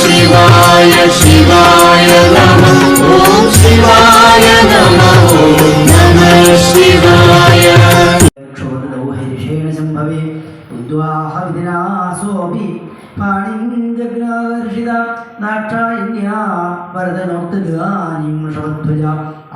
ശിവായ ശിവായ നമഃ ഓം ശിവായ നമഃ ഓം നമഃ ശിവായ സംഭവേ ഉദ്വാഹവിദിനാസോപി പാണിഞ്ജഗ്നാകർഷിത നാട്രായണ്യ വരദനോക്തഗാനിം ഷവധ്വജ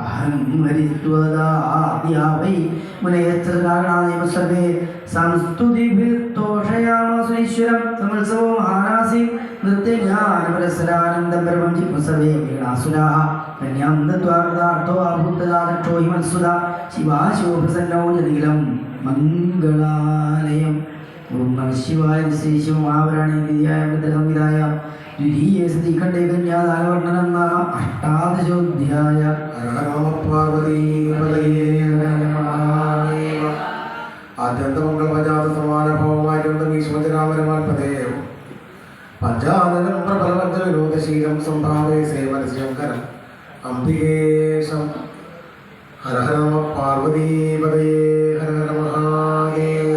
അഹം ഹരിസ്ത്വദാദ്യാവൈ മുനയസ്ത്രകാരണായ സർവേ സംസ്തുതിഭിർത്തോഷയാമസുരീശ്വരം സമത്സവോ മഹാനാസി നൃത്യജ്ഞാനപരസരാനന്ദം പരമം ജിപ്സവേ വീണാസുരാः കന്യാം ദത്വാർദ്ധാർത്ഥോ ആഭൂതദാനക്ഷോ ഹിമത്സുധാ ശിവാശിവപ്രസന്നോ ജനിലം മംഗളാലയം ഓം നമഃ ശിവായ ശ്രീ ശിവമഹാപുരാണേന്ദ്രിയായ സംവിധായ ദ്വിതീയ ശ്രീഖണ്ഡേ കന്യാദാനവർണ്ണനം നാമ അഷ്ടാദശോധ്യായ. ആദ്യന്തമംഗളപജാത സമാനഭവമായിരുന്ന ഈശ്വരരാമരമാൽപദേവം പഞ്ചാനനം പ്രബലപഞ്ച വിനോദശീലം സംഭാവേ സേവനശങ്കരം അംബികേശം. ഹര ഹര നമ പാർവതീപതയേ ഹര ഹര മഹാദേവ.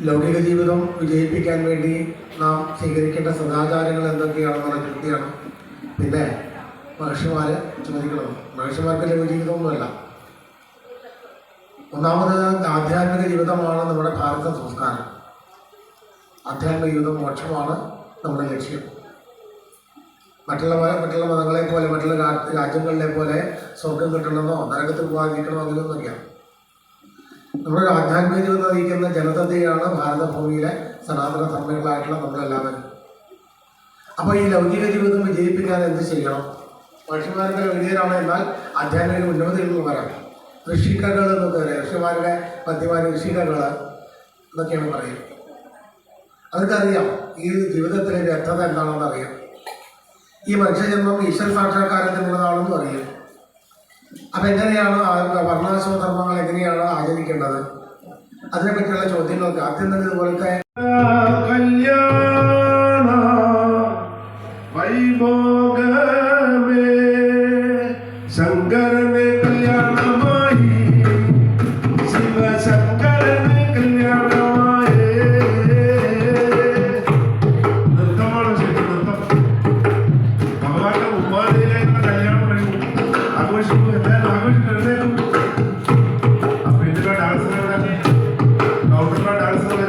ലൗകിക ജീവിതം വിജയിപ്പിക്കാൻ വേണ്ടി നാം സ്വീകരിക്കേണ്ട സദാചാരങ്ങൾ എന്തൊക്കെയാണെന്നുള്ള ചോദ്യമാണ് പിന്നെ മഹർഷിമാർ ചോദിക്കുന്നത്. മഹർഷിമാർക്ക് ലഘു ജീവിതമൊന്നുമല്ല. ഒന്നാമത് ആധ്യാത്മിക ജീവിതമാണ് നമ്മുടെ ഭാരത സംസ്കാരം. ആധ്യാത്മിക ജീവിതം മോക്ഷമാണ് നമ്മുടെ ലക്ഷ്യം. മറ്റുള്ള മതങ്ങളെ പോലെ മറ്റുള്ള രാജ്യങ്ങളിലെ പോലെ സ്വർഗം കിട്ടണമെന്നോ നരകത്തിൽ പോകാതിരിക്കണമോ അങ്ങനെയൊന്നുമില്ല. നമ്മുടെ ആധ്യാത്മിക ജീവിതം നയിക്കുന്ന ജനതയാണ് ഭാരതഭൂമിയിലെ സനാതന ധർമ്മികളായിട്ടുള്ള നമ്മളെല്ലാവരും. അപ്പോൾ ഈ ലൗകിക ജീവിതം വിജയിപ്പിക്കാൻ എന്ത് ചെയ്യണം? മനുഷ്യന്മാരുടെ വലിയവരാണ്, എന്നാൽ ആധ്യാത്മിക ഉന്നതിയിൽ നിന്ന് വരാം. ഋഷികകൾ എന്നൊക്കെ പറയാം. ഋഷിമാരുടെ മധ്യമാന ഋഷികകൾ എന്നൊക്കെയാണ് പറയുക. അവർക്കറിയാം ഈ ജീവിതത്തിലെ വ്യർത്ഥത എന്താണെന്ന് അറിയാം. ഈ മനുഷ്യജന്മം ഈശ്വര സാക്ഷാത്കാരത്തിനുള്ളതാണെന്നും അറിയാം. അപ്പം എങ്ങനെയാണ് വർണ്ണാശ്രമ ധർമ്മങ്ങൾ എങ്ങനെയാണ് ആചരിക്കേണ്ടത്? അതിനെപ്പറ്റിയുള്ള ചോദ്യങ്ങൾക്ക് ആദ്യം തന്നെ ഇതുപോലത്തെ ശങ്കരനെ കല്യാണമായി ശിവശങ്കരനെ കല്യാണമായി. നൃത്തമാണ് ശരിക്കും നൃത്തം. ഭഗവാന്റെ ഉമ്മാതിയിലേക്കുള്ള കല്യാണം പറയും. ആഘോഷിക്കും, എന്തായാലും ആഘോഷിക്കും. അപ്പൊ ഇതിലുള്ള ഡാൻസുകളുടെ കൗണ്ടറിലുള്ള ഡാൻസുകൾ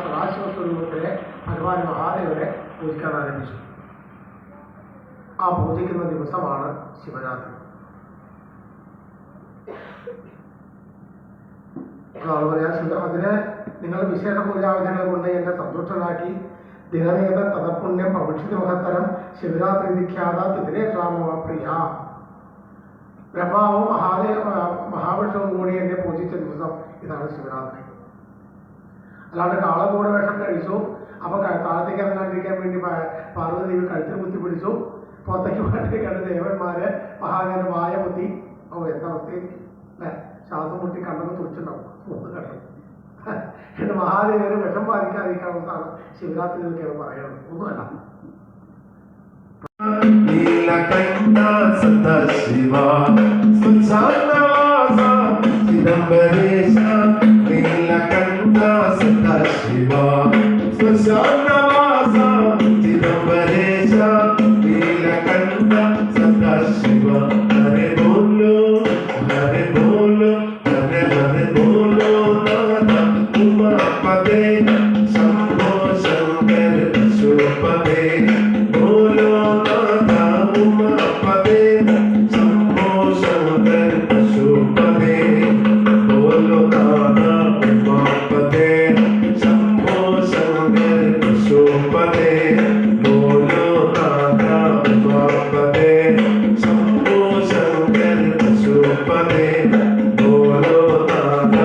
സദാശിവ സ്വരൂപത്തിലെ ഭഗവാൻ മഹാദേവനെ പൂജിക്കാൻ ആരംഭിച്ചു. ആ പൂജിക്കുന്ന ദിവസമാണ് ശിവരാത്രി. അതിന് നിങ്ങൾ വിശേഷ പൂജാവിധികൾ കൊണ്ട് എന്നെ സന്തുഷ്ടനാക്കി ദിനവേദ തഥപുണ്യം പ്രവക്ഷിത മഹത്തരം ശിവരാത്രി വിഖ്യാത തിഥിരേഷാമോ പ്രിയ. ബ്രഹ്മാവും മഹാവിഷ്ണുവും കൂടി എന്നെ പൂജിച്ച ദിവസം ഇതാണ് ശിവരാത്രി. അല്ലാണ്ട് കാളകൂട വേഷം കഴിച്ചു, അപ്പൊ താഴത്തേക്ക് ഇറങ്ങാണ്ടിരിക്കാൻ വേണ്ടി പാർവതി ദേവി കഴുത്തിൽ കുത്തിപ്പിടിച്ചു, പുറത്തേക്ക് വേണ്ടിയിരിക്കേണ്ട ദേവന്മാര് മഹാദേവന്റെ വായ കുത്തി. എന്താ അവസ്ഥയായിരിക്കും അല്ലെ? ശ്വാസം മുട്ടി കണ്ണൊക്കെ തുറച്ചിട്ടുണ്ടാവും, ഒന്ന് കണ്ടു. എന്റെ മഹാദേവന് വിഷം ബാധിക്കാതിരിക്കാവുന്നതാണ് ശിവരാത്രി എന്നൊക്കെയാണ് പറയുന്നത്. ഒന്നുമല്ല. നീലകണ്ഠ സദാശിവ സുജാനവാസ ചിദംബരേശ നീലകണ്ഠ സദാശിവ സുജാനവാസ ചിദംബരേശ നീലകണ്ഠ സദാശിവ ഹരേ ബോലോ ഹരേ ബോലോ ഹരേ ഹരേ ബോലോ നാഥ ഉമാപദേ ശംഭോ ശങ്കര പശുപദേ ബോലോ നാഥ ഉമാപദേ ശംഭോ ശങ്കര പശുപദേ ബോലോ നാഥ ഉമാപദേ ശംഭോ ശങ്കര പശുപദേ ബോലോ നാഥ ഉമാപദേ ശംഭോ ശങ്കര പശുപദേ ബോലോ നാഥ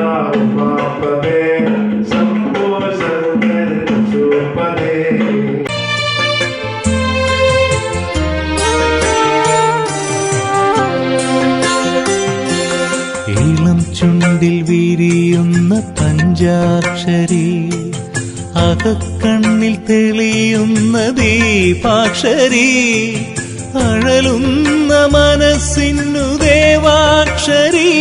ഉമാപദേ ശംഭോ ശങ്കര പശുപദേ. ഇളം ചുണ്ടിൽ വിരിയുന്ന പഞ്ചാക്ഷരി, അകക്കണ്ണിൽ തെളിയുന്ന ദീപാക്ഷരി, അഴലുന്ന മനസ്സിനു ദേവാക്ഷരി,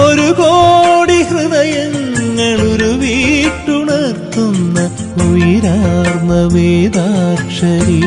ഒരു കോടി ഹൃദയങ്ങൾ ഒരു വീട്ടുണർത്തുന്ന ഉയരാർന്ന വേദാക്ഷരി.